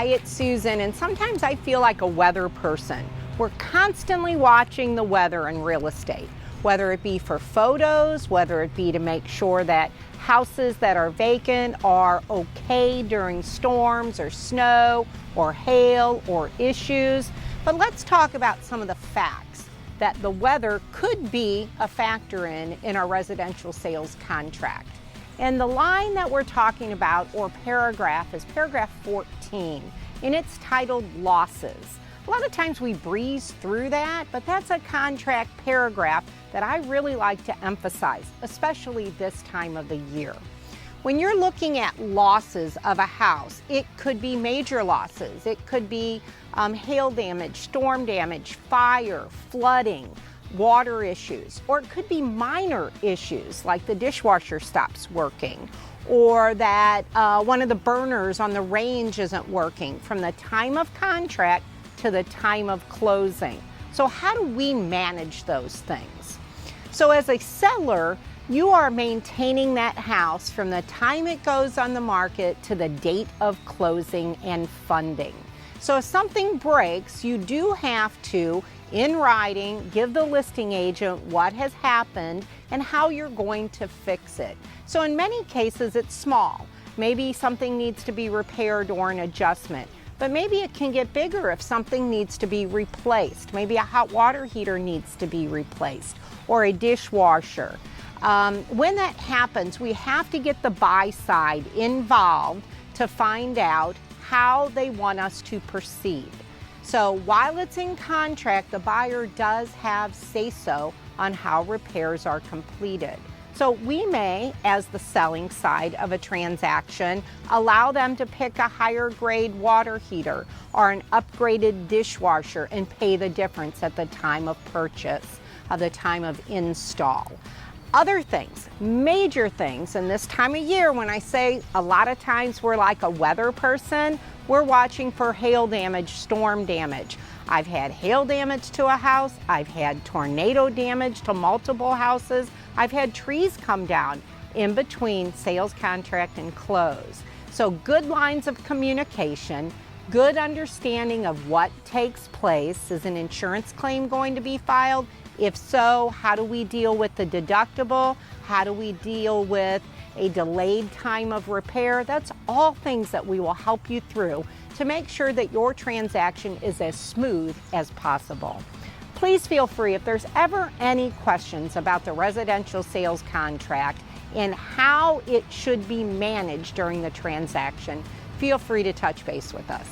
Hi, it's Susan, and sometimes I feel like a weather person. We're constantly watching the weather in real estate, whether it be for photos, whether it be to make sure that houses that are vacant are okay during storms or snow or hail or issues. But let's talk about some of the facts that the weather could be a factor in our residential sales contract. And the line that we're talking about, or paragraph, is paragraph 14, and it's titled Losses. A lot of times we breeze through that, but that's a contract paragraph that I really like to emphasize, especially this time of the year. When you're looking at losses of a house, it could be major losses. It could be hail damage, storm damage, fire, flooding, water issues, or it could be minor issues like the dishwasher stops working, or that one of the burners on the range isn't working from the time of contract to the time of closing. So how do we manage those things? So as a seller, you are maintaining that house from the time it goes on the market to the date of closing and funding. So if something breaks, you do have to, in writing, give the listing agent what has happened and how you're going to fix it. So in many cases, it's small. Maybe something needs to be repaired or an adjustment, but maybe it can get bigger if something needs to be replaced. Maybe a hot water heater needs to be replaced or a dishwasher. When that happens, we have to get the buy side involved to find out how they want us to proceed. So while it's in contract, the buyer does have say-so on how repairs are completed. So we may, as the selling side of a transaction, allow them to pick a higher grade water heater or an upgraded dishwasher and pay the difference at the time of purchase, at the time of install. Other things, major things, and this time of year, when I say a lot of times we're like a weather person, we're watching for hail damage, storm damage. I've had hail damage to a house, I've had tornado damage to multiple houses, I've had trees come down in between sales contract and close. So good lines of communication, good understanding of what takes place. Is an insurance claim going to be filed? If so, how do we deal with the deductible? How do we deal with a delayed time of repair? That's all things that we will help you through to make sure that your transaction is as smooth as possible. Please feel free, if there's ever any questions about the residential sales contract and how it should be managed during the transaction, feel free to touch base with us.